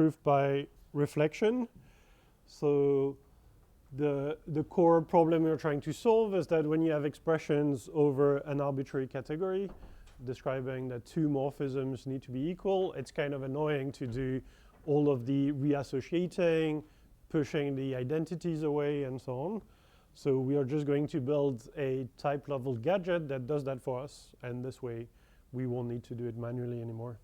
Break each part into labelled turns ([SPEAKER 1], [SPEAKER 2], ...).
[SPEAKER 1] proof by reflection. So the core problem we're trying to solve is that when you have expressions over an arbitrary category describing that two morphisms need to be equal, it's kind of annoying to do all of the reassociating, pushing the identities away, and so on. So we are just going to build a type level gadget that does that for us, and this way we won't need to do it manually anymore.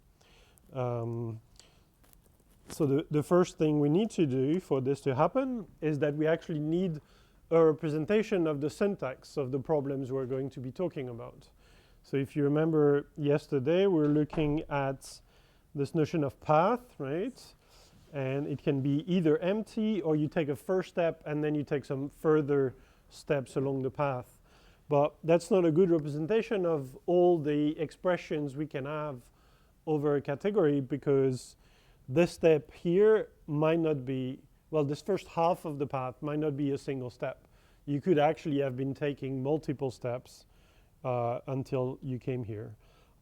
[SPEAKER 1] So the first thing we need to do for this to happen is that we actually need a representation of the syntax of the problems we're going to be talking about. So if you remember yesterday, we were looking at this notion of path, right? And it can be either empty or you take a first step and then you take some further steps along the path. But that's not a good representation of all the expressions we can have over a category, because this step here might not be, well, this first half of the path might not be a single step. You could actually have been taking multiple steps until you came here.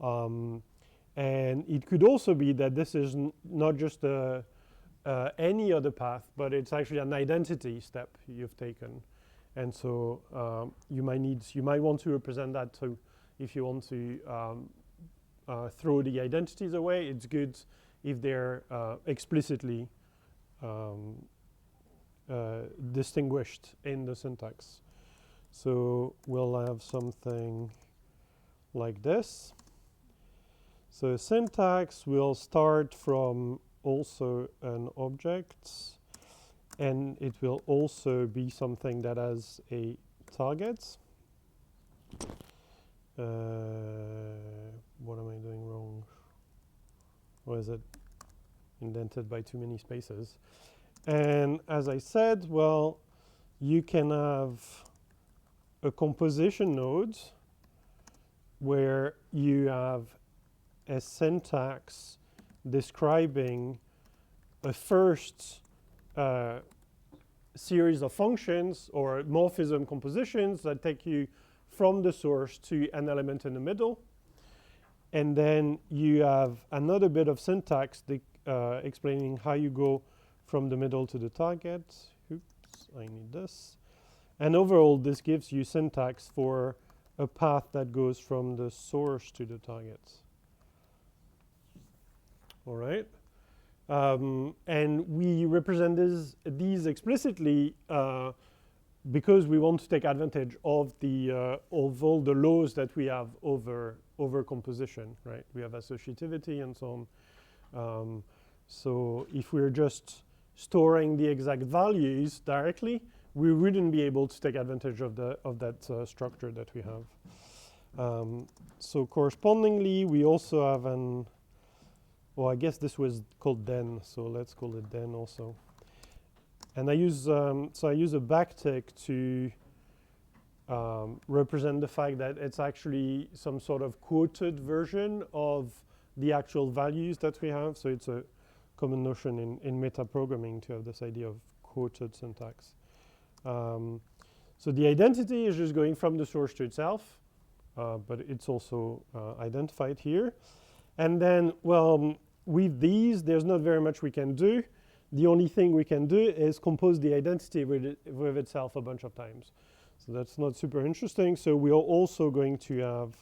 [SPEAKER 1] And it could also be that this is not just any other path, but it's actually an identity step you've taken. And so you might want to represent that too. If you want to throw the identities away, it's good if they're explicitly distinguished in the syntax. So we'll have something like this. So syntax will start from also an object, and it will also be something that has a target. What am I doing wrong? Or is it indented by too many spaces? And as I said, well, you can have a composition node where you have a syntax describing a first series of functions or morphism compositions that take you from the source to an element in the middle. And then you have another bit of syntax explaining how you go from the middle to the target. Oops, I need this. And overall, this gives you syntax for a path that goes from the source to the target. All right. And we represent these explicitly because we want to take advantage of all the laws that we have over composition, right? We have associativity and so on. So if we're just storing the exact values directly, we wouldn't be able to take advantage of that structure that we have. So correspondingly, we also have well, I guess this was called den, so let's call it den also. And I use a backtick to represent the fact that it's actually some sort of quoted version of the actual values that we have. So it's a common notion in metaprogramming to have this idea of quoted syntax. So the identity is just going from the source to itself, but it's also identified here. And then, well, with these, there's not very much we can do. The only thing we can do is compose the identity with itself a bunch of times. So that's not super interesting. So we are also going to have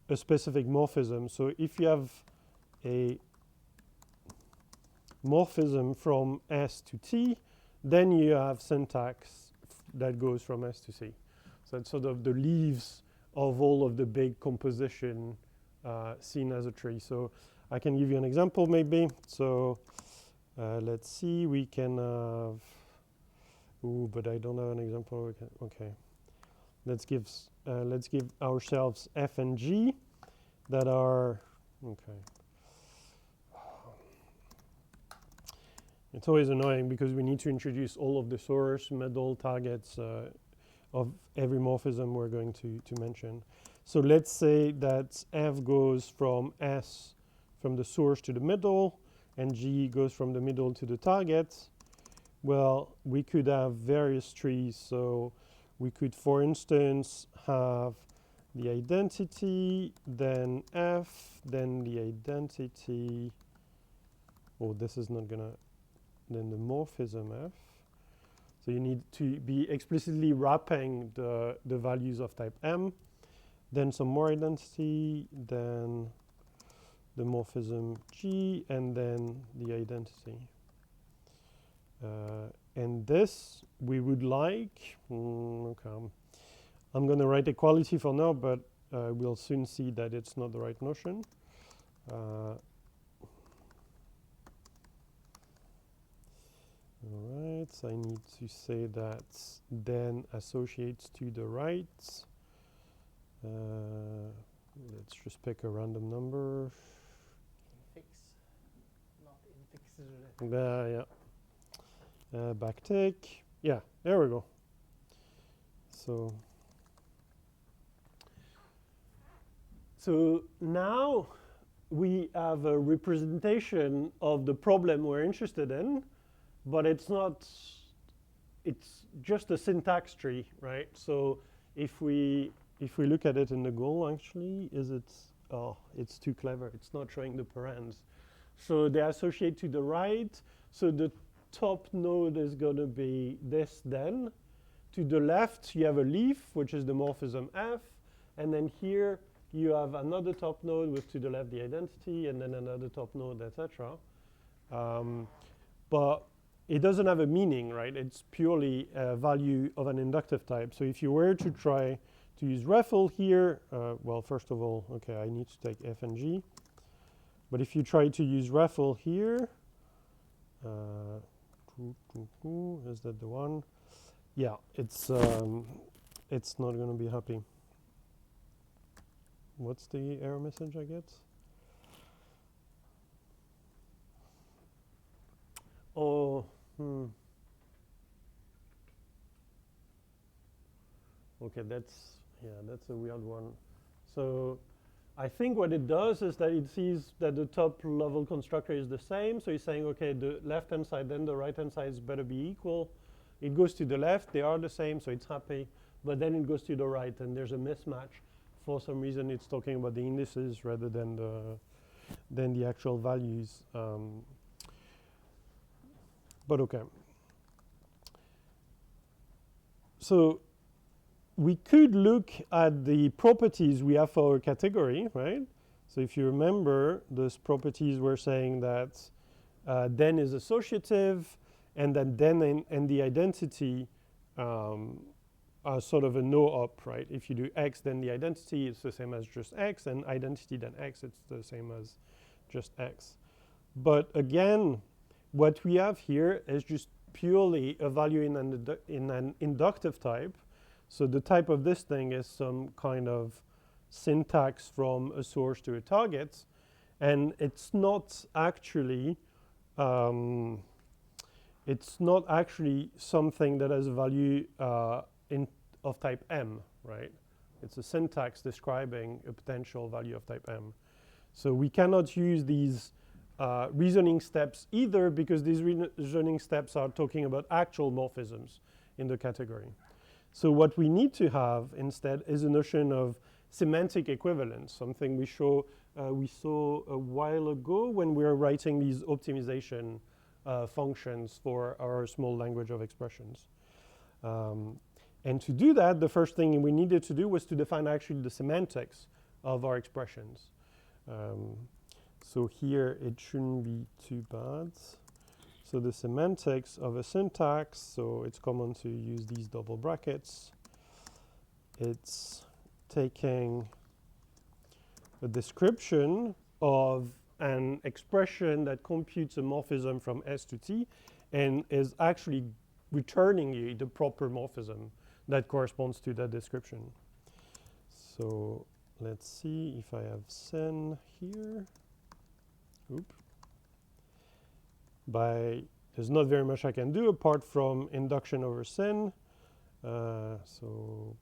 [SPEAKER 1] a specific morphism. So if you have a morphism from S to T, then you have syntax that goes from S to C. So it's sort of the leaves of all of the big composition seen as a tree. So I can give you an example maybe. So let's see, we can have, but I don't have an example. Okay. Let's give ourselves F and G that are, okay. It's always annoying because we need to introduce all of the source, middle, targets of every morphism we're going to mention. So let's say that F goes from S, from the source to the middle, and G goes from the middle to the target. Well, we could have various trees. So we could, for instance, have the identity, then F, then the identity. Oh, this is not gonna, then the morphism F. So you need to be explicitly wrapping the values of type M, then some more identity, then the morphism G, and then the identity. And this we would like, okay, I'm going to write equality for now, but we'll soon see that it's not the right notion. All right, so I need to say that then associates to the right. Let's just pick a random number.
[SPEAKER 2] Infix, not infix.
[SPEAKER 1] Yeah. Backtick. Yeah, there we go. So now we have a representation of the problem we're interested in, but it's just a syntax tree, right? So if we look at it in the goal, actually, it's too clever. It's not showing the parens. So they associate to the right. So the top node is going to be this then. To the left, you have a leaf, which is the morphism F. And then here, you have another top node with to the left the identity, and then another top node, etc. But it doesn't have a meaning, right? It's purely a value of an inductive type. So if you were to try to use REFL here, well, first of all, okay, I need to take F and G. But if you try to use REFL here, is that the one? Yeah, it's not going to be happy. What's the error message I get? Oh, Okay, that's a weird one. So I think what it does is that it sees that the top level constructor is the same. So it's saying, okay, the left-hand side, then the right-hand side is better be equal. It goes to the left, they are the same, so it's happy. But then it goes to the right, and there's a mismatch. For some reason, it's talking about the indices rather than the actual values. But okay. So we could look at the properties we have for our category, right? So if you remember, those properties were saying that then is associative, and that then and the identity are sort of a no-op, right? If you do X, then the identity is the same as just X, and identity then X, it's the same as just X. But again, what we have here is just purely a value in an inductive type. So the type of this thing is some kind of syntax from a source to a target, and it's not actually something that has a value of type M, right? It's a syntax describing a potential value of type M. So we cannot use these reasoning steps either, because these reasoning steps are talking about actual morphisms in the category. So what we need to have instead is a notion of semantic equivalence, something we saw a while ago when we were writing these optimization functions for our small language of expressions. And to do that, the first thing we needed to do was to define actually the semantics of our expressions. So here it shouldn't be too bad. So the semantics of a syntax, so it's common to use these double brackets. It's taking a description of an expression that computes a morphism from S to T and is actually returning you the proper morphism that corresponds to that description. So let's see if I have sen here. Oop. There's not very much I can do apart from induction over sen. So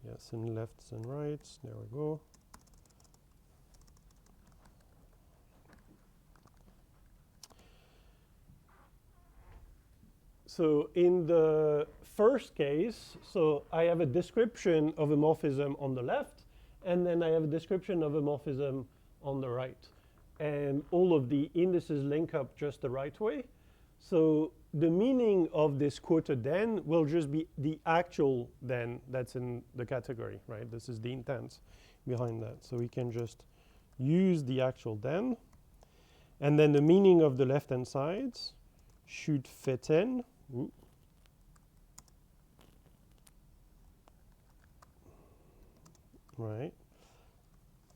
[SPEAKER 1] yeah, sen left, sen right. There we go. So in the first case, so I have a description of a morphism on the left, and then I have a description of a morphism on the right. And all of the indices link up just the right way. So the meaning of this quoted then will just be the actual then that's in the category, right? This is the intent behind that. So we can just use the actual then. And then the meaning of the left-hand side should fit in. Ooh. Right.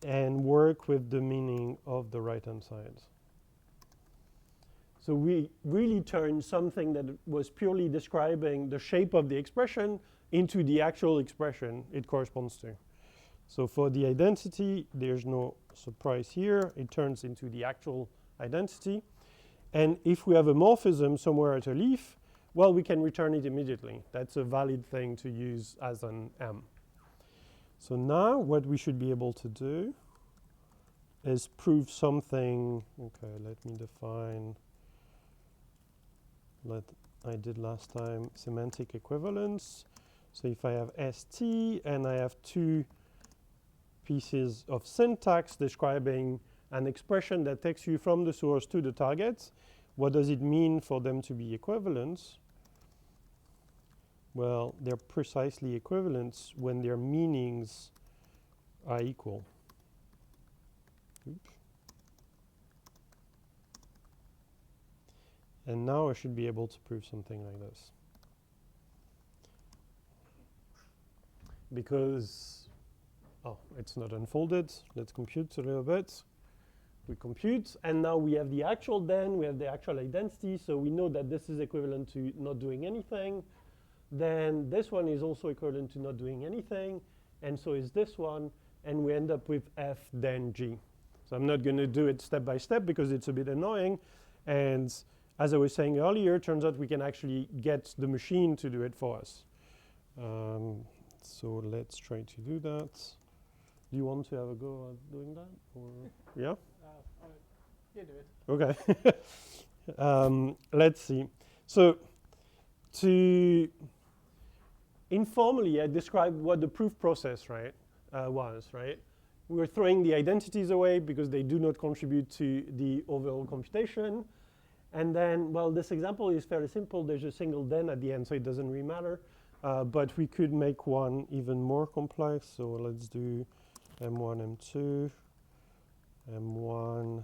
[SPEAKER 1] And work with the meaning of the right-hand side. So we really turned something that was purely describing the shape of the expression into the actual expression it corresponds to. So for the identity, there's no surprise here. It turns into the actual identity. And if we have a morphism somewhere at a leaf, well, we can return it immediately. That's a valid thing to use as an M. So now what we should be able to do is prove something. Okay, let me define, I did last time, semantic equivalence. So if I have ST and I have two pieces of syntax describing an expression that takes you from the source to the target, what does it mean for them to be equivalent? Well, they're precisely equivalent when their meanings are equal. Oops. And now I should be able to prove something like this. Because, oh, it's not unfolded. Let's compute a little bit. We compute, and now we have the actual then, we have the actual identity, so we know that this is equivalent to not doing anything. Then this one is also equivalent to not doing anything, and so is this one, and we end up with F then G. So I'm not going to do it step by step because it's a bit annoying, and as I was saying earlier, it turns out we can actually get the machine to do it for us. So let's try to do that. Do you want to have a go at doing that? Or yeah?
[SPEAKER 2] You do it.
[SPEAKER 1] Okay. Let's see. So to informally, I described what the proof process, was, right? We were throwing the identities away because they do not contribute to the overall computation. And then, well, this example is fairly simple. There's a single then at the end, so it doesn't really matter. But we could make one even more complex. So let's do M1, M2, M1,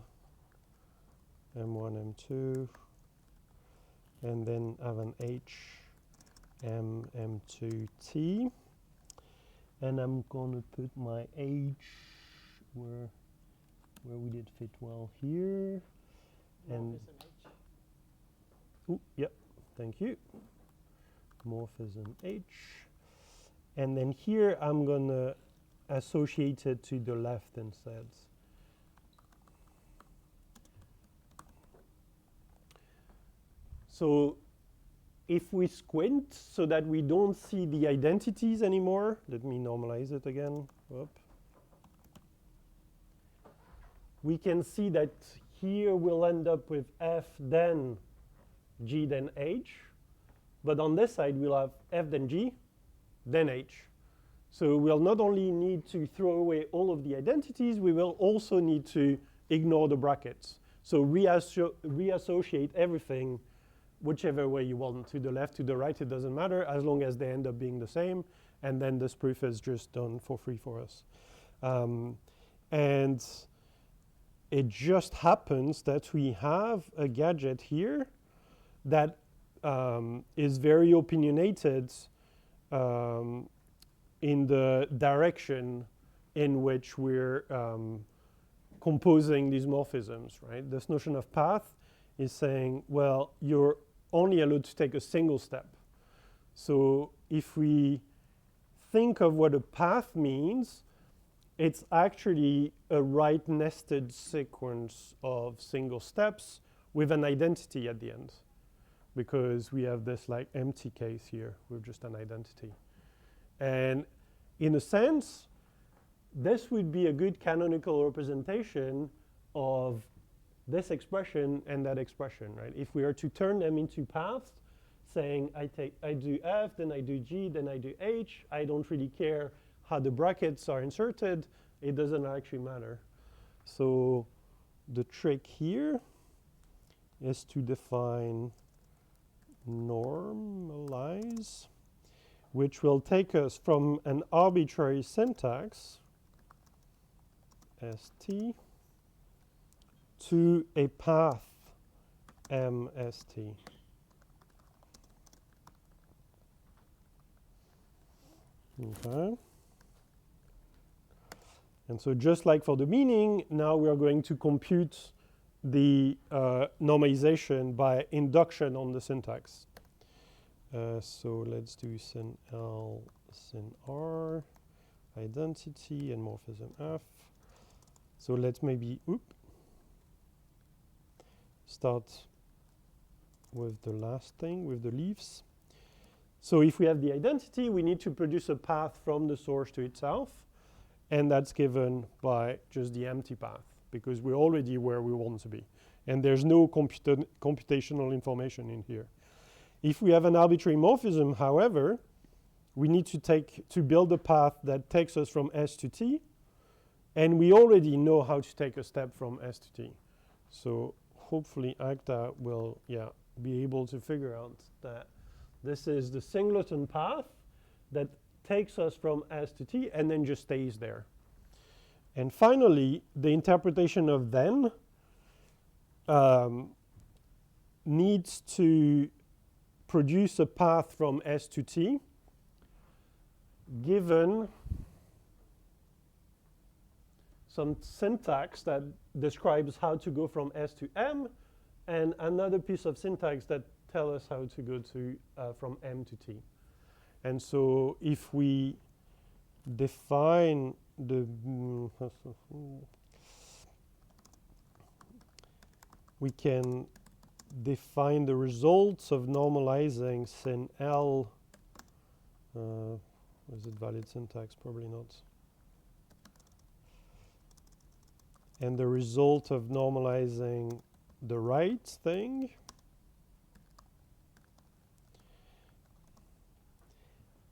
[SPEAKER 1] M1, M2, and then have an H, M, M2, T. And I'm going to put my H where we did fit well here. And ooh, yep, thank you. Morphism H. And then here I'm going to associate it to the left instead. So if we squint so that we don't see the identities anymore, let me normalize it again. Whoop. We can see that here we'll end up with F then G then H. But on this side, we'll have F then G, then H. So we'll not only need to throw away all of the identities, we will also need to ignore the brackets. So reassociate everything whichever way you want, to the left, to the right, it doesn't matter, as long as they end up being the same. And then this proof is just done for free for us. And it just happens that we have a gadget here that is very opinionated in the direction in which we're composing these morphisms, right? This notion of path is saying, well, you're only allowed to take a single step. So if we think of what a path means, it's actually a right nested sequence of single steps with an identity at the end, because we have this like empty case here with just an identity. And in a sense, this would be a good canonical representation of this expression and that expression, right? If we are to turn them into paths, saying I do F, then I do G, then I do H. I don't really care how the brackets are inserted. It doesn't actually matter. So the trick here is to define normalize, which will take us from an arbitrary syntax, ST, to a path, MST. Okay. And so just like for the meaning, now we are going to compute the normalization by induction on the syntax. So let's do sin L, sin R, identity, and morphism F. So let's maybe start with the last thing, with the leaves. So if we have the identity, we need to produce a path from the source to itself. And that's given by just the empty path, because we're already where we want to be. And there's no computational information in here. If we have an arbitrary morphism, however, we need to build a path that takes us from S to T. And we already know how to take a step from S to T. So hopefully Agda will be able to figure out that this is the singleton path that takes us from S to T and then just stays there. And finally, the interpretation of then needs to produce a path from S to T given some syntax that describes how to go from S to M, and another piece of syntax that tells us how to go to from M to T. And so if we define the we can define the results of normalizing sin L. Is it valid syntax? Probably not. And the result of normalizing the right thing.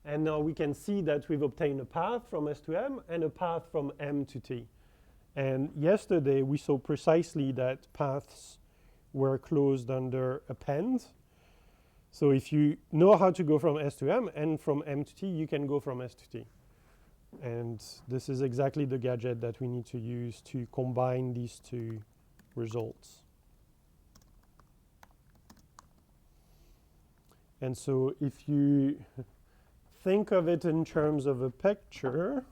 [SPEAKER 1] And now we can see that we've obtained a path from S to M and a path from M to T. And yesterday we saw precisely that paths were closed under append. So if you know how to go from S to M and from M to T, you can go from S to T. And this is exactly the gadget that we need to use to combine these two results. And so if you think of it in terms of a picture,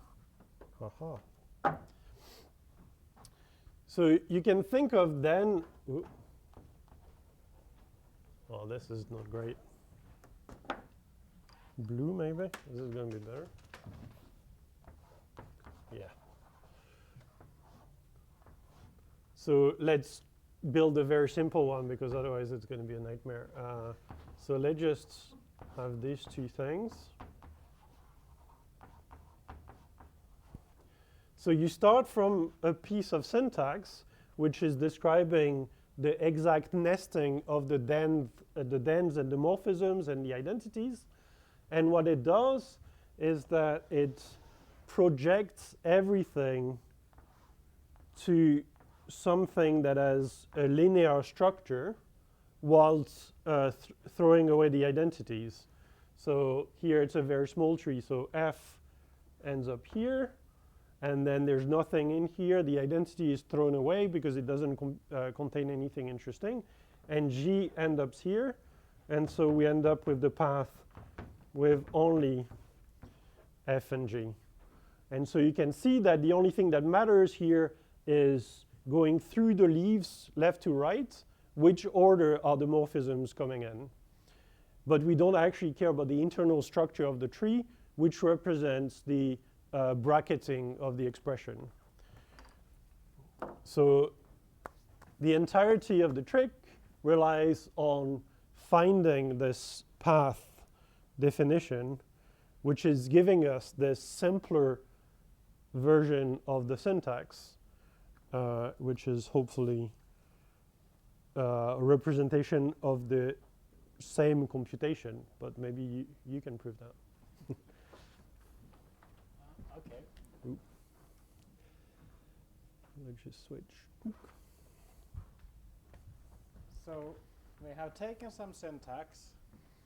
[SPEAKER 1] so you can think of then, oh, this is not great. Blue maybe, this is going to be better. Yeah. So let's build a very simple one, because otherwise it's going to be a nightmare. So let's just have these two things. So you start from a piece of syntax which is describing the exact nesting of the dens and the morphisms and the identities. And what it does is that it projects everything to something that has a linear structure whilst throwing away the identities. So here it's a very small tree. So F ends up here. And then there's nothing in here. The identity is thrown away because it doesn't contain anything interesting. And G ends up here. And so we end up with the path with only F and G. And so you can see that the only thing that matters here is going through the leaves left to right, which order are the morphisms coming in. But we don't actually care about the internal structure of the tree, which represents the bracketing of the expression. So the entirety of the trick relies on finding this path definition, which is giving us this simpler version of the syntax, which is hopefully a representation of the same computation, but maybe you can prove that.
[SPEAKER 2] Okay.
[SPEAKER 1] Ooh. Let's just switch.
[SPEAKER 2] So we have taken some syntax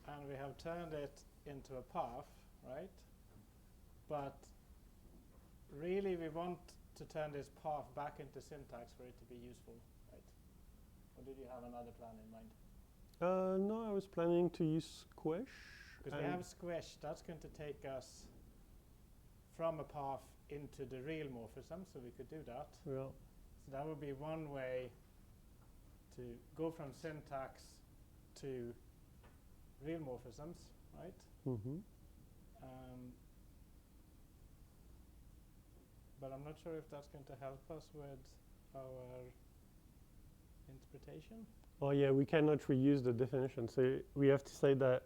[SPEAKER 2] and we have turned it into a path, right? But really we want to turn this path back into syntax for it to be useful, right? Or did you have another plan in mind?
[SPEAKER 1] No, I was planning to use squish.
[SPEAKER 2] Because we have squish, that's going to take us from a path into the real morphism, so we could do that.
[SPEAKER 1] Yeah.
[SPEAKER 2] So that would be one way to go from syntax to real morphisms, right?
[SPEAKER 1] Mm-hmm.
[SPEAKER 2] But I'm not sure if that's going to help us with our interpretation.
[SPEAKER 1] Oh yeah, we cannot reuse the definition. So we have to say that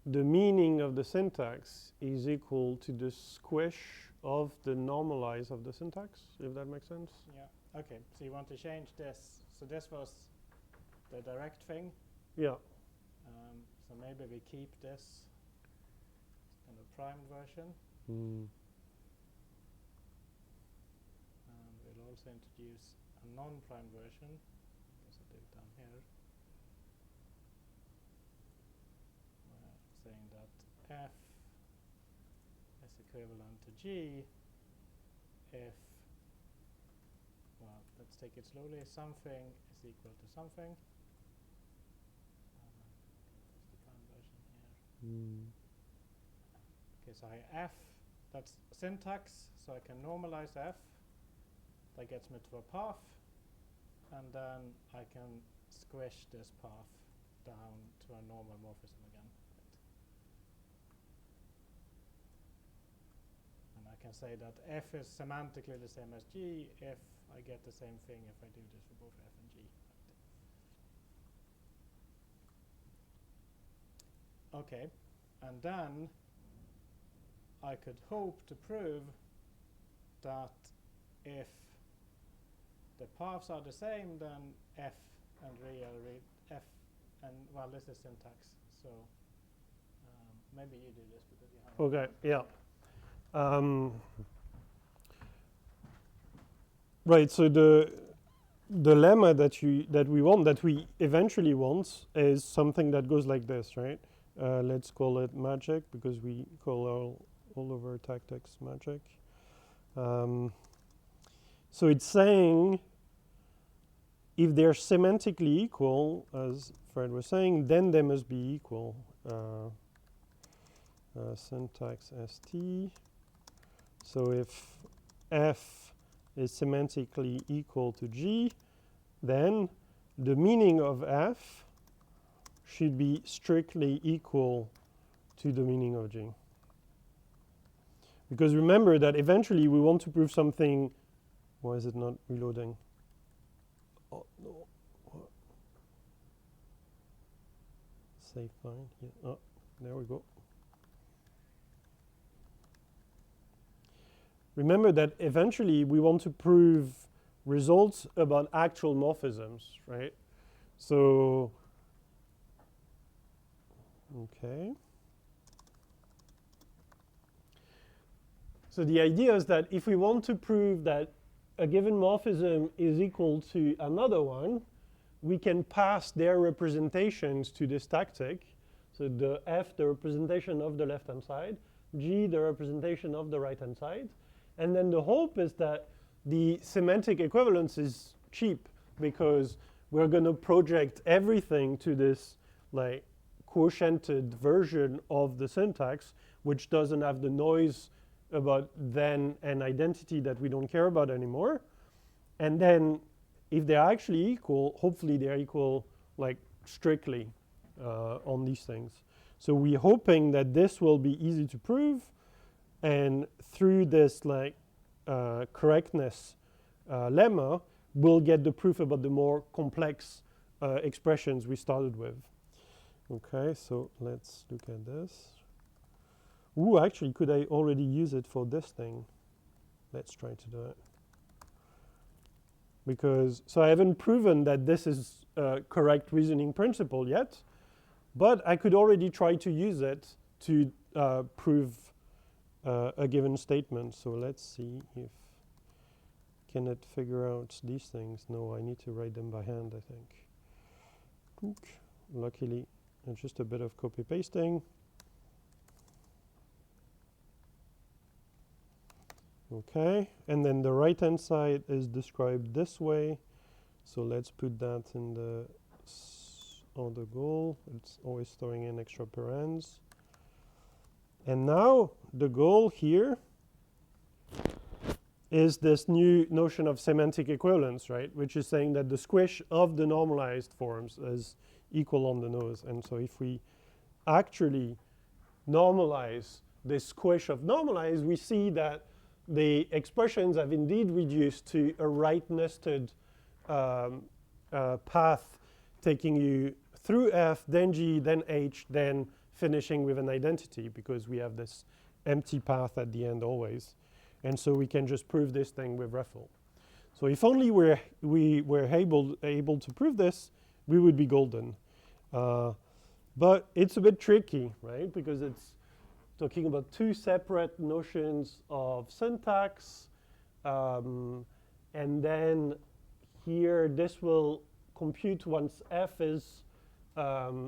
[SPEAKER 1] the meaning of the syntax is equal to the squish of the normalize of the syntax, if that makes sense.
[SPEAKER 2] Yeah, okay. So you want to change this. So this was the direct thing.
[SPEAKER 1] Yeah.
[SPEAKER 2] So maybe we keep this in the primed version.
[SPEAKER 1] Mm.
[SPEAKER 2] And we'll also introduce a non-primed version. I guess I'll do it down here. We're saying that f is equivalent to g if, well, let's take it slowly, something is equal to something. That's the primed version here.
[SPEAKER 1] Mm.
[SPEAKER 2] Okay, so I f, that's syntax, so I can normalize f. That gets me to a path, and then I can squish this path down to a normal morphism again. And I can say that f is semantically the same as g if I get the same thing if I do this for both f and g. Okay, and then I could hope to prove that if the paths are the same, then f and f and, well, this is syntax, so maybe you do this because you have.
[SPEAKER 1] Okay. Yeah. Right. So the lemma that we eventually want is something that goes like this, right? Let's call it magic because we call all of our tactics magic. So it's saying if they're semantically equal, as Fred was saying, then they must be equal. Syntax st. So if f is semantically equal to g, then the meaning of f should be strictly equal to the meaning of g. Because remember that eventually we want to prove something. Why is it not reloading? Oh, no. What? Save fine. Yeah. Oh, there we go. Remember that eventually we want to prove results about actual morphisms, right? So, okay. So the idea is that if we want to prove that a given morphism is equal to another one, we can pass their representations to this tactic. So the f, the representation of the left-hand side, g, the representation of the right-hand side. And then the hope is that the semantic equivalence is cheap because we're going to project everything to this like quotiented version of the syntax, which doesn't have the noise about then an identity that we don't care about anymore. And then if they're actually equal, hopefully they're equal like strictly on these things. So we're hoping that this will be easy to prove, and through this like correctness lemma, we'll get the proof about the more complex expressions we started with. Okay, so let's look at this. Ooh, actually, could I already use it for this thing? Let's try to do it. Because, so I haven't proven that this is a correct reasoning principle yet, But I could already try to use it to prove a given statement. So let's see if can it figure out these things. No, I need to write them by hand, I think. Ook. Luckily, it's just a bit of copy pasting. Okay, and then the right hand side is described this way. So let's put that in the other goal. It's always throwing in extra parens. And now the goal here is this new notion of semantic equivalence, right? Which is saying that the squish of the normalized forms is equal on the nose. And so if we actually normalize this squish of normalized, we see that the expressions have indeed reduced to a right-nested path taking you through F, then G, then H, then finishing with an identity, because we have this empty path at the end always. And so we can just prove this thing with REFL. So if only we were able to prove this, we would be golden. But it's a bit tricky, right? Because it's talking about two separate notions of syntax. And then here, this will compute once F is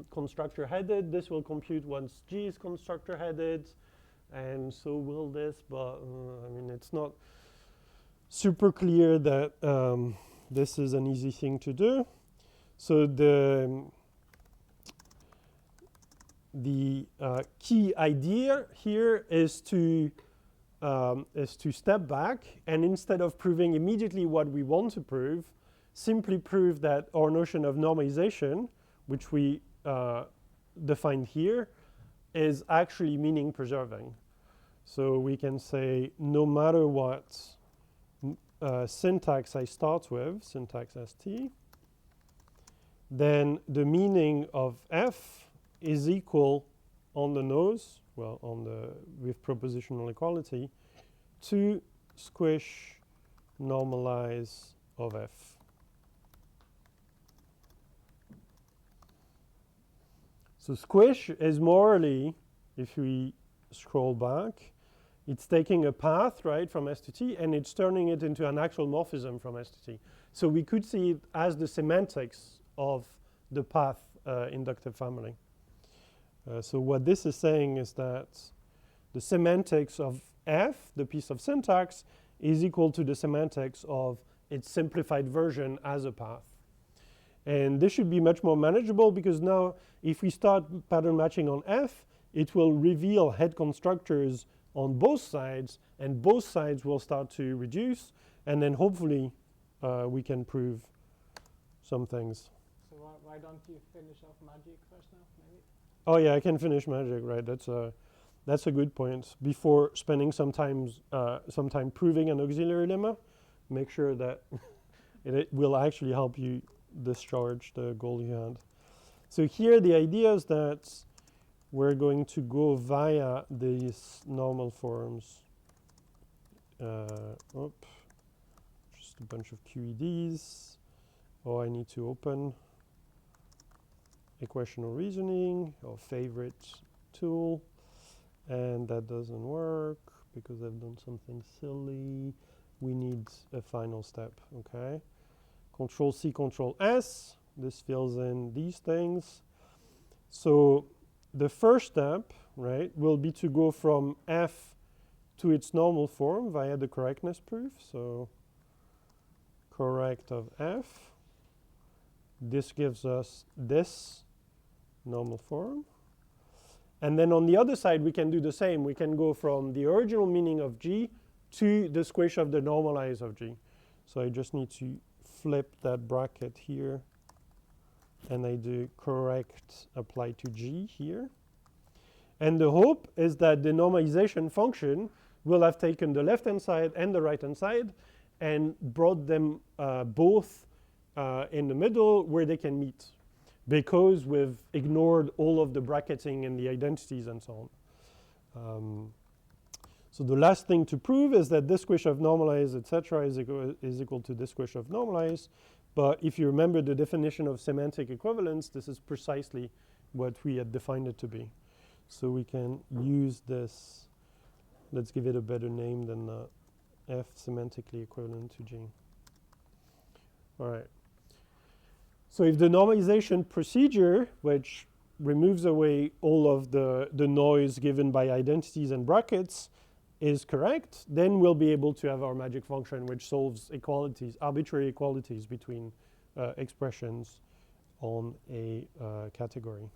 [SPEAKER 1] constructor headed. This will compute once G is constructor headed. And so will this, but I mean, it's not super clear that this is an easy thing to do. So the key idea here is to step back, and instead of proving immediately what we want to prove, simply prove that our notion of normalization, which we defined here, is actually meaning preserving. So we can say no matter what syntax I start with, syntax ST, then the meaning of F is equal on the nose, well, with propositional equality, to squish normalize of F. So squish is morally, if we scroll back, it's taking a path, right, from S to T, and it's turning it into an actual morphism from S to T. So we could see it as the semantics of the path inductive family. So what this is saying is that the semantics of F, the piece of syntax, is equal to the semantics of its simplified version as a path. And this should be much more manageable, because now if we start pattern matching on F, it will reveal head constructors on both sides, and both sides will start to reduce, and then hopefully we can prove some things.
[SPEAKER 2] So why don't you finish off magic first now, maybe?
[SPEAKER 1] Oh yeah, I can finish magic, right? That's a good point. Before spending some time proving an auxiliary lemma, make sure that it will actually help you discharge the goal you had. So here the idea is that we're going to go via these normal forms. Just a bunch of QEDs. Oh, I need to open equational reasoning, our favorite tool. And that doesn't work because I've done something silly. We need a final step, okay? Control C, Control S. This fills in these things. So the first step, right, will be to go from F to its normal form via the correctness proof. So correct of F. This gives us this normal form. And then on the other side, we can do the same. We can go from the original meaning of G to the squish of the normalized of G. So I just need to flip that bracket here, and I do correct apply to G here. And the hope is that the normalization function will have taken the left-hand side and the right-hand side and brought them both in the middle where they can meet, because we've ignored all of the bracketing and the identities and so on. So the last thing to prove is that this squish of normalized, etc., is equal to this squish of normalized. But if you remember the definition of semantic equivalence, this is precisely what we had defined it to be. So we can use this, let's give it a better name than F semantically equivalent to G. All right. So if the normalization procedure, which removes away all of the noise given by identities and brackets, is correct, then we'll be able to have our magic function which solves equalities, arbitrary equalities between expressions on a category.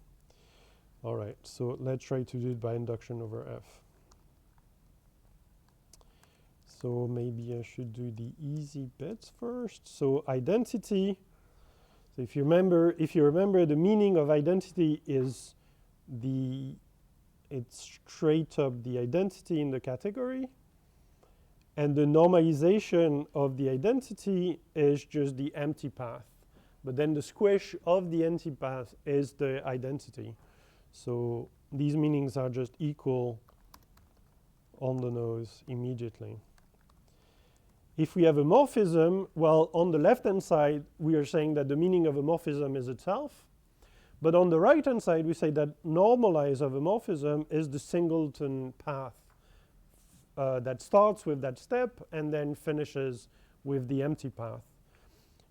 [SPEAKER 1] All right, so let's try to do it by induction over F. So maybe I should do the easy bits first. So identity, so if you remember the meaning of identity is it's straight up the identity in the category, and the normalization of the identity is just the empty path. But then the squish of the empty path is the identity. So these meanings are just equal on the nose immediately. If we have a morphism, well, on the left-hand side, we are saying that the meaning of a morphism is itself. But on the right-hand side, we say that normalize of a morphism is the singleton path that starts with that step and then finishes with the empty path.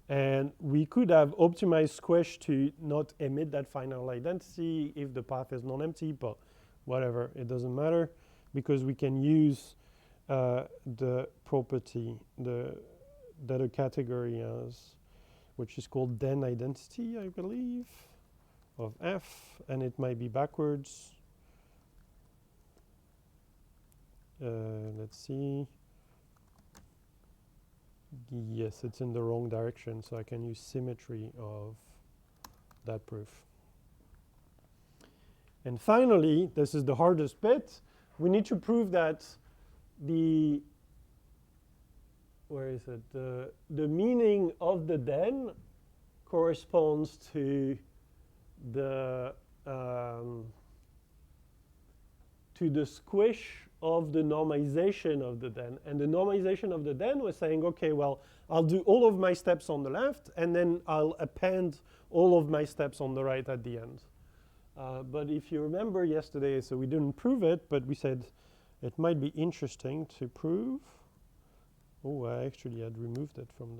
[SPEAKER 1] And we could have optimized squish to not emit that final identity if the path is non-empty, but whatever, it doesn't matter, because we can use the property that a category has, which is called then identity, I believe, of F, and it might be backwards. Let's see. Yes, it's in the wrong direction, so I can use symmetry of that proof. And finally, this is the hardest bit. We need to prove that the meaning of the then corresponds to the squish of the normalization of the then. And the normalization of the then was saying, okay, well, I'll do all of my steps on the left, and then I'll append all of my steps on the right at the end. But if you remember yesterday, so we didn't prove it, but we said it might be interesting to prove. Oh, I actually had removed it from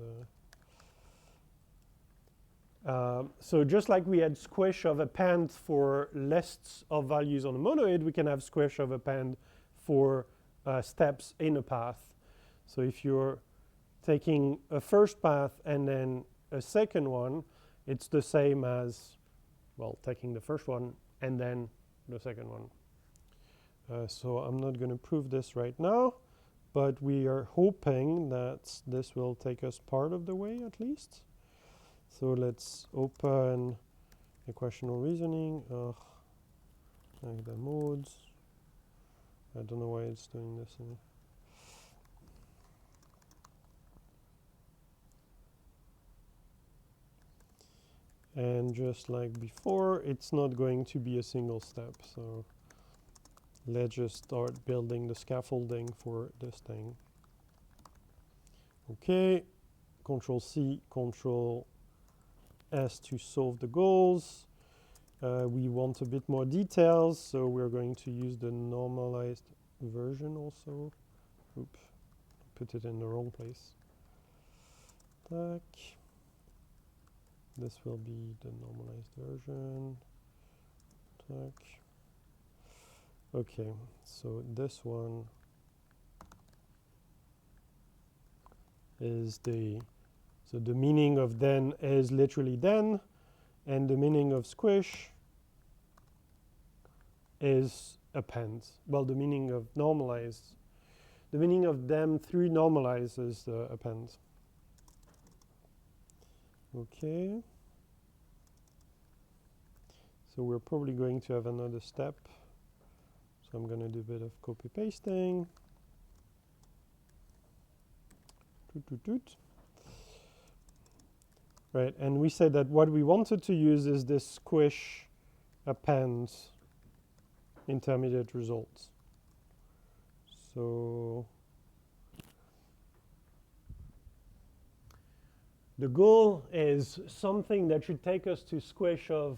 [SPEAKER 1] the... so just like we had squish of append for lists of values on a monoid, we can have squish of append for steps in a path. So if you're taking a first path and then a second one, it's the same as, well, taking the first one and then the second one. So I'm not going to prove this right now, but we are hoping that this will take us part of the way at least. So let's open equational reasoning. Like the modes. I don't know why it's doing this. And just like before, it's not going to be a single step. So let's just start building the scaffolding for this thing. Okay, Control C, Control S to solve the goals. We want a bit more details, so we're going to use the normalized version also. Oops, put it in the wrong place. Tack. This will be the normalized version. Tack. Okay, so this one is so the meaning of then is literally then, and the meaning of squish is append. Well, the meaning of normalize, the meaning of them through normalize is the append. Okay. So we're probably going to have another step. So I'm going to do a bit of copy pasting. Right, and we said that what we wanted to use is this squish append intermediate results. So the goal is something that should take us to squish of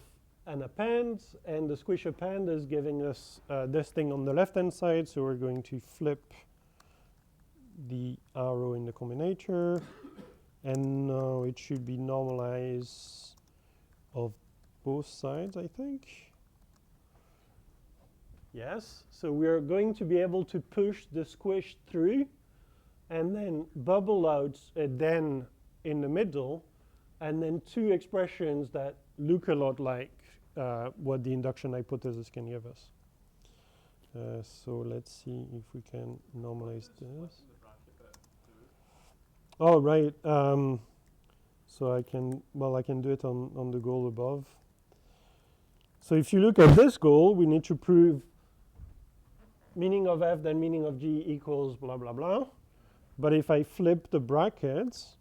[SPEAKER 1] an append, and the squish append is giving us this thing on the left-hand side, so we're going to flip the arrow in the combinator, and now it should be normalized of both sides, I think. Yes, so we're going to be able to push the squish through and then bubble out a den in the middle, and then two expressions that look a lot like what the induction hypothesis can give us. So let's see if we can normalize this. Oh, right. So I can do it on the goal above. So if you look at this goal, we need to prove meaning of f then meaning of g equals blah, blah, blah. But if I flip the brackets,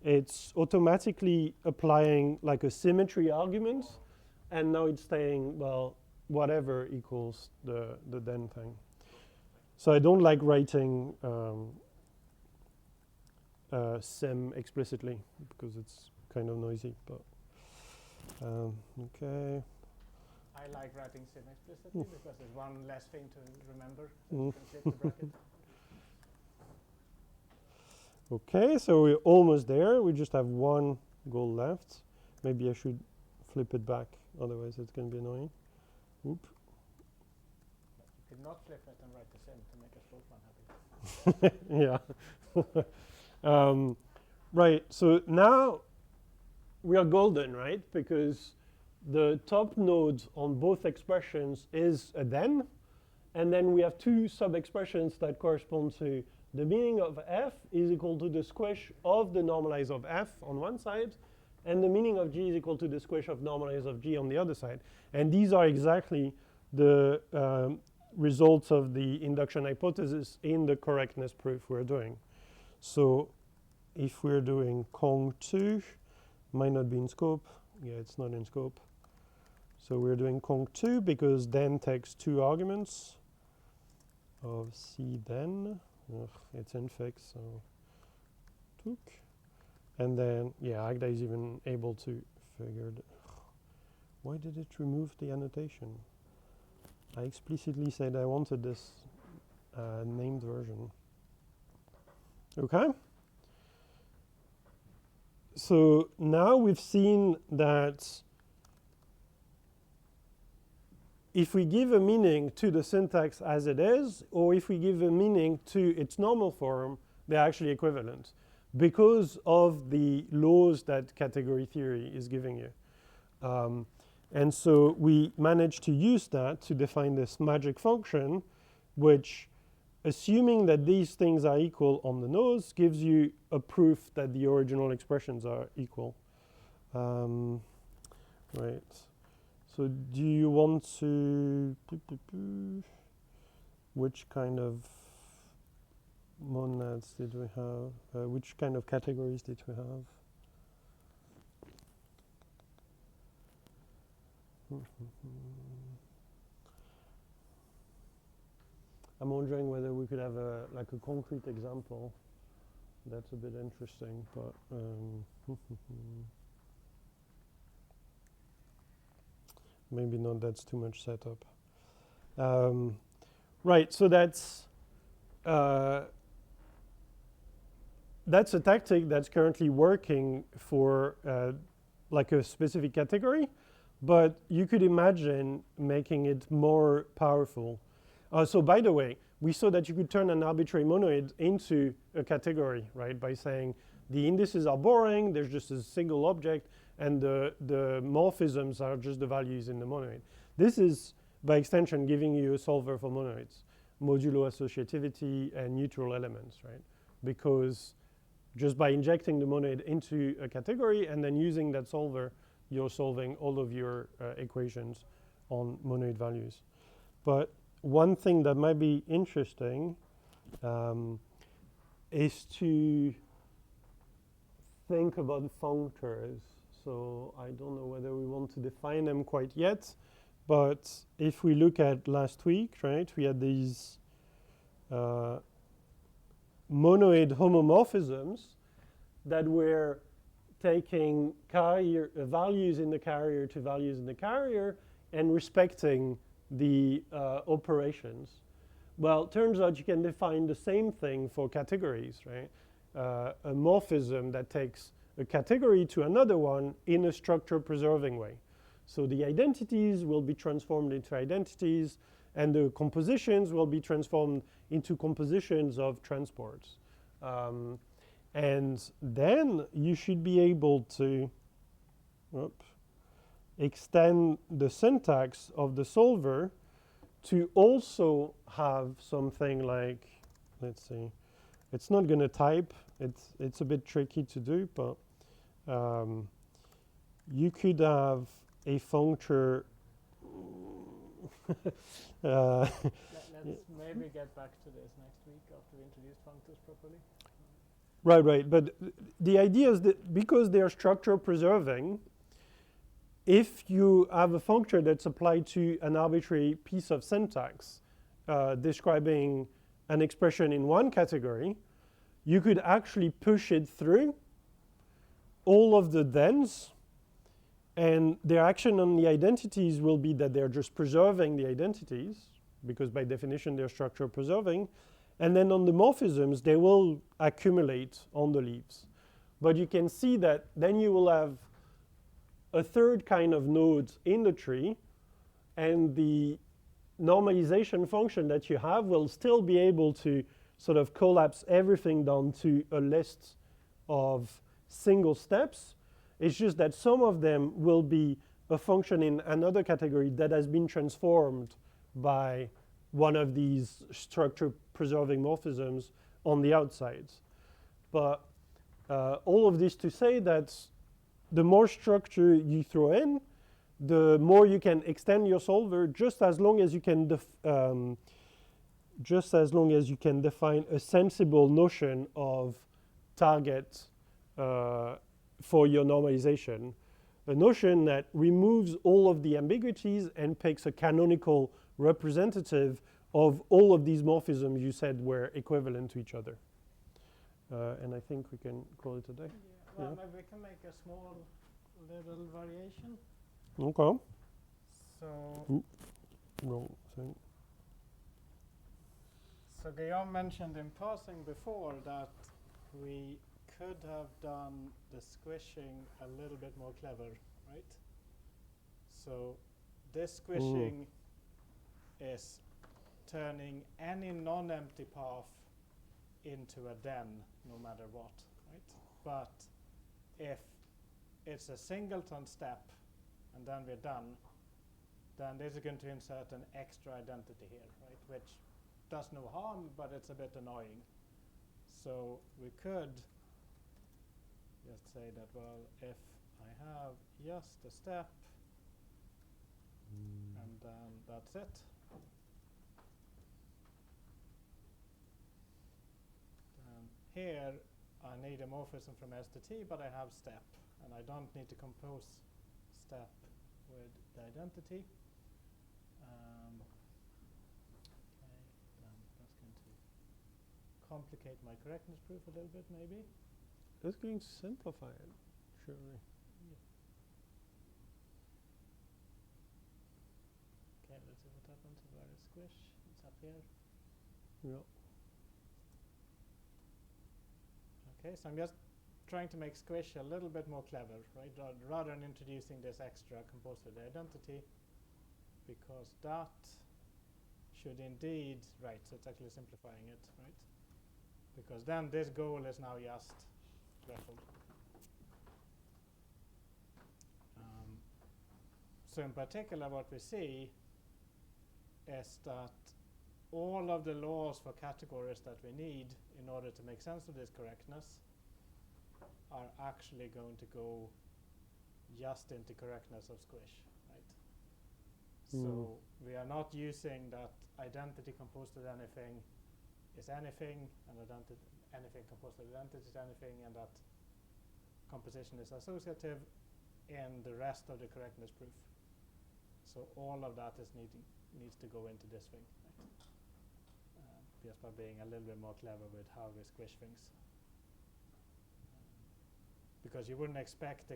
[SPEAKER 1] it's automatically applying like a symmetry argument, and now it's saying, well, whatever equals the then thing. So I don't like writing sim explicitly because it's kind of noisy, but okay.
[SPEAKER 2] I like writing sim explicitly because there's one less thing to remember. So you can flip the bracket.
[SPEAKER 1] Okay, so we're almost there. We just have one goal left. Maybe I should flip it back, otherwise it's going to be annoying. Oop.
[SPEAKER 2] You could not flip it and write the sim to make us both unhappy.
[SPEAKER 1] Yeah. Right, so now we are golden, right? Because the top node on both expressions is a den, and then we have two sub-expressions that correspond to the meaning of f is equal to the squish of the normalize of f on one side, and the meaning of g is equal to the squish of normalize of g on the other side. And these are exactly the results of the induction hypothesis in the correctness proof we're doing. So if we're doing Kong2, might not be in scope. Yeah, it's not in scope. So we're doing Kong2 because then takes two arguments of C then. Ugh, it's infix, so took. And then, yeah, Agda is even able to figure why did it remove the annotation? I explicitly said I wanted this named version. Okay. So now we've seen that if we give a meaning to the syntax as it is, or if we give a meaning to its normal form, they're actually equivalent because of the laws that category theory is giving you. And so we managed to use that to define this magic function, which, assuming that these things are equal on the nose, gives you a proof that the original expressions are equal. Right. So do you want to, which kind of monads did we have? Which kind of categories did we have? I'm wondering whether we could have like a concrete example. That's a bit interesting, but maybe not. That's too much setup. Right. So that's a tactic that's currently working for like a specific category, but you could imagine making it more powerful. So by the way, we saw that you could turn an arbitrary monoid into a category, right? By saying the indices are boring, there's just a single object, and the morphisms are just the values in the monoid. This is, by extension, giving you a solver for monoids, modulo associativity and neutral elements, right? Because just by injecting the monoid into a category and then using that solver, you're solving all of your equations on monoid values. But one thing that might be interesting is to think about functors. So I don't know whether we want to define them quite yet, but if we look at last week, right, we had these monoid homomorphisms that were taking carrier values in the carrier to values in the carrier and respecting the operations. Well, turns out you can define the same thing for categories, right? A morphism that takes a category to another one in a structure preserving way. So the identities will be transformed into identities, and the compositions will be transformed into compositions of transports. And then you should be able to extend the syntax of the solver to also have something like, let's see, it's not going to type. It's a bit tricky to do, but you could have a functor.
[SPEAKER 2] Let's maybe get back to this next week after we introduce functors properly.
[SPEAKER 1] Right. But the idea is that because they are structure preserving, if you have a functor that's applied to an arbitrary piece of syntax describing an expression in one category, you could actually push it through all of the thens, and their action on the identities will be that they're just preserving the identities, because by definition they're structure preserving. And then on the morphisms, they will accumulate on the leaves. But you can see that then you will have a third kind of node in the tree, and the normalization function that you have will still be able to sort of collapse everything down to a list of single steps. It's just that some of them will be a function in another category that has been transformed by one of these structure preserving morphisms on the outsides. But all of this to say that the more structure you throw in, the more you can extend your solver, just as long as you can define a sensible notion of target for your normalization, a notion that removes all of the ambiguities and picks a canonical representative of all of these morphisms you said were equivalent to each other. And I think we can call it a day.
[SPEAKER 2] Yeah. Well, maybe we can make a small little variation.
[SPEAKER 1] Okay.
[SPEAKER 2] So,
[SPEAKER 1] Wrong thing.
[SPEAKER 2] so Guillaume mentioned in passing before that we could have done the squishing a little bit more clever, right? So this squishing is turning any non-empty path into a den, no matter what, right? But if it's a singleton step and then we're done, then this is going to insert an extra identity here, right? Which does no harm, but it's a bit annoying. So we could just say that, well, if I have just a step, and then that's it. And here I need a morphism from S to T, but I have step, and I don't need to compose step with the identity. Okay, then that's going to complicate my correctness proof a little bit, maybe.
[SPEAKER 1] That's going to simplify it, surely.
[SPEAKER 2] Okay, let's see what happens. Where is squish? It's up here.
[SPEAKER 1] Yeah.
[SPEAKER 2] Okay, so I'm just trying to make squish a little bit more clever, right? Rather than introducing this extra composed with the identity, because that should indeed, right, so it's actually simplifying it, right? Because then this goal is now just threshold. So in particular what we see is that all of the laws for categories that we need in order to make sense of this correctness are actually going to go just into correctness of squish, right? So we are not using that identity composed with anything is anything, and anything composed with identity is anything, and that composition is associative in the rest of the correctness proof. So all of that is needs to go into this thing, right? Just by being a little bit more clever with how we squish things. because you wouldn't expect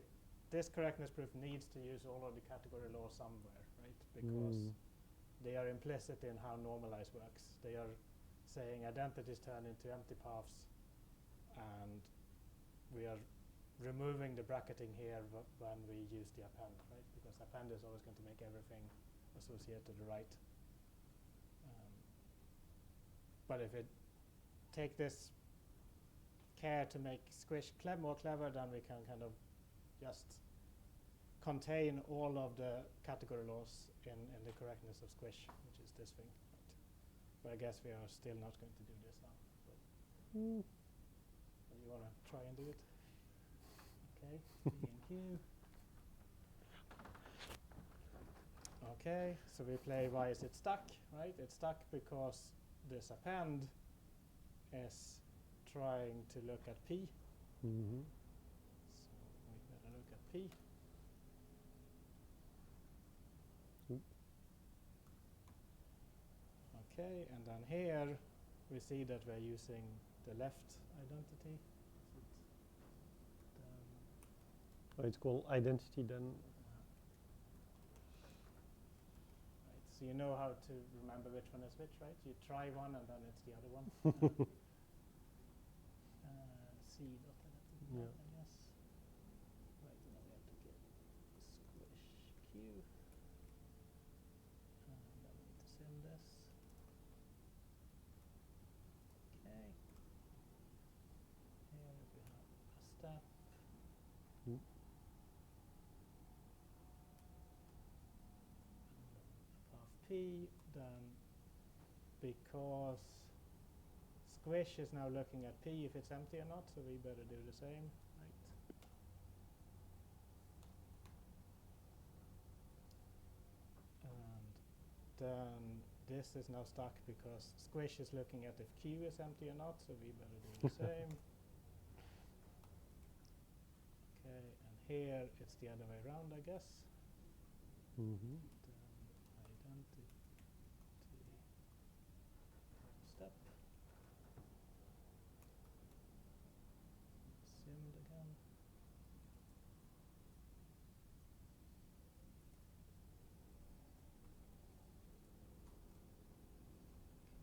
[SPEAKER 2] this correctness proof needs to use all of the category laws somewhere, right? Because they are implicit in how normalize works. They are saying identities turn into empty paths, and we are removing the bracketing here when we use the append, right? Because append is always going to make everything associated right. But if it take this care to make squish more clever, then we can kind of just contain all of the category laws in the correctness of squish, which is this thing. Right? But I guess we are still not going to do this now. So you want to try and do it? Okay, P and Q. Okay, so we play why is it stuck, right? It's stuck because this append is trying to look at P. So we better look at P. Okay, and then here we see that we're using the left identity.
[SPEAKER 1] It's called identity then.
[SPEAKER 2] Right, so you know how to remember which one is which, right? You try one and then it's the other one. C dot identity, I guess. Right, and then we have to get squish Q. And then we need to sim this. Okay. Here we have a step. P, then because squish is now looking at P if it's empty or not, so we better do the same, right? And then this is now stuck because squish is looking at if Q is empty or not, so we better do the same. Okay, and here it's the other way around, I guess. Identity step. Simmed again.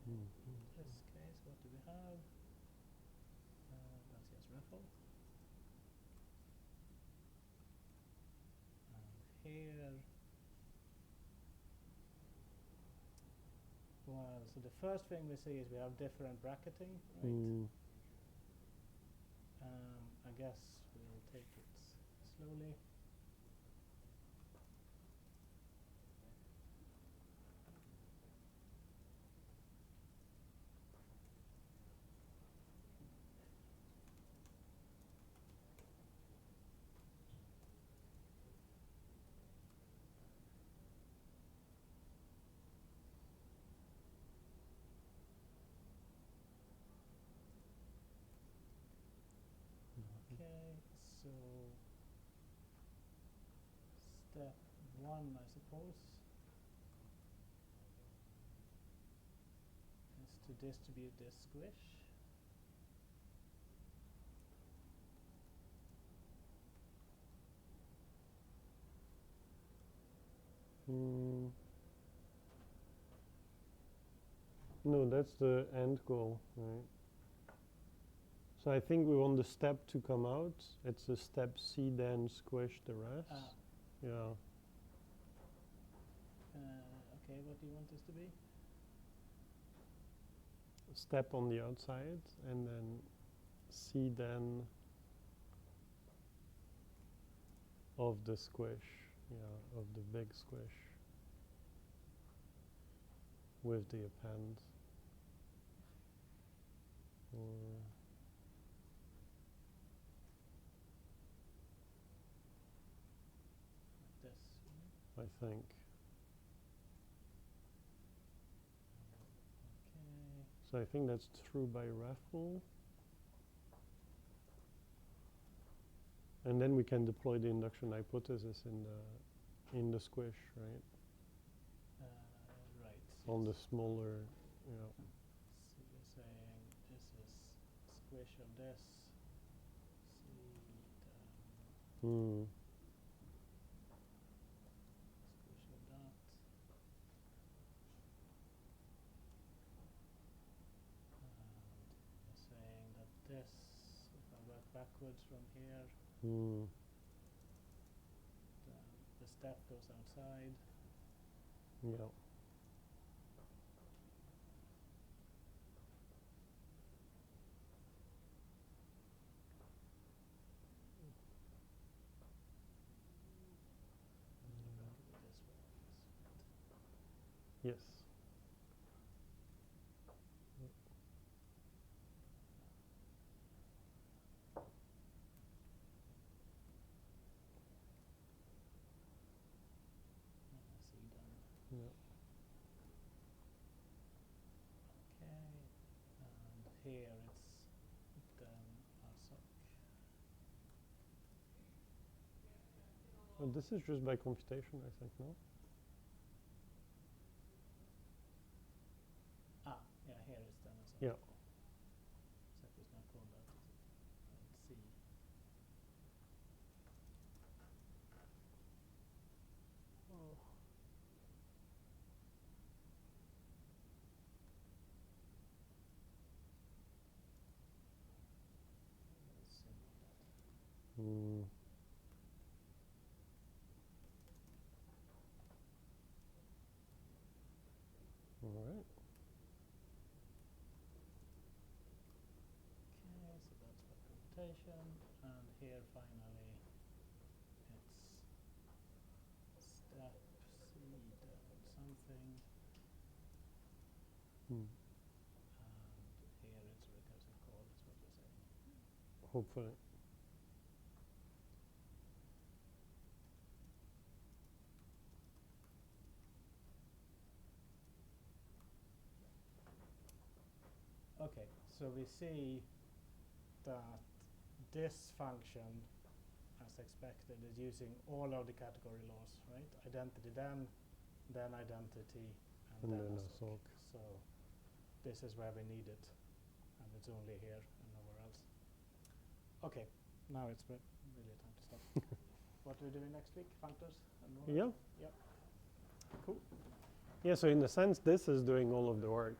[SPEAKER 2] In this case, what do we have? That's just raffle. And here. Well, so the first thing we see is we have different bracketing, right? I guess we'll take it slowly. Okay, so step one, I suppose, is to distribute this squish.
[SPEAKER 1] No, that's the end goal, right? So I think we want the step to come out. It's a step C, then squish the rest. Yeah.
[SPEAKER 2] Okay, what do you want this to be?
[SPEAKER 1] Step on the outside, and then C, then of the squish, of the big squish with the append. Or
[SPEAKER 2] Like this.
[SPEAKER 1] I think.
[SPEAKER 2] Okay.
[SPEAKER 1] So I think that's true by raffle. And then we can deploy the induction hypothesis in the squish, right?
[SPEAKER 2] Right.
[SPEAKER 1] On the smaller,
[SPEAKER 2] So you're saying this is squish of this. C, then
[SPEAKER 1] Mm.
[SPEAKER 2] Squishy that. And we're saying that this, if I work backwards from here,
[SPEAKER 1] Mm.
[SPEAKER 2] then the step goes outside.
[SPEAKER 1] Yeah. Yes. Yeah.
[SPEAKER 2] Okay, and here it's then our sock.
[SPEAKER 1] Well, this is just by computation, I think, no?
[SPEAKER 2] Ah, yeah, here it's then a sock.
[SPEAKER 1] Yeah.
[SPEAKER 2] Except it's not called that, is it? Let's see. Oh. Let's symbol that.
[SPEAKER 1] Mm. All right.
[SPEAKER 2] Okay, so that's for computation, and here finally it's step seed and something,
[SPEAKER 1] Mm.
[SPEAKER 2] and here it's a recursive call, is what you're saying.
[SPEAKER 1] Hopefully.
[SPEAKER 2] Okay, so we see that this function, as expected, is using all of the category laws, right? Identity then identity, and then a sock. So this is where we need it, and it's only here and nowhere else. Okay, now it's really time to stop. What are we doing next week? Functors and more?
[SPEAKER 1] Yeah.
[SPEAKER 2] Yep.
[SPEAKER 1] Cool. Yeah, so in a sense, this is doing all of the work.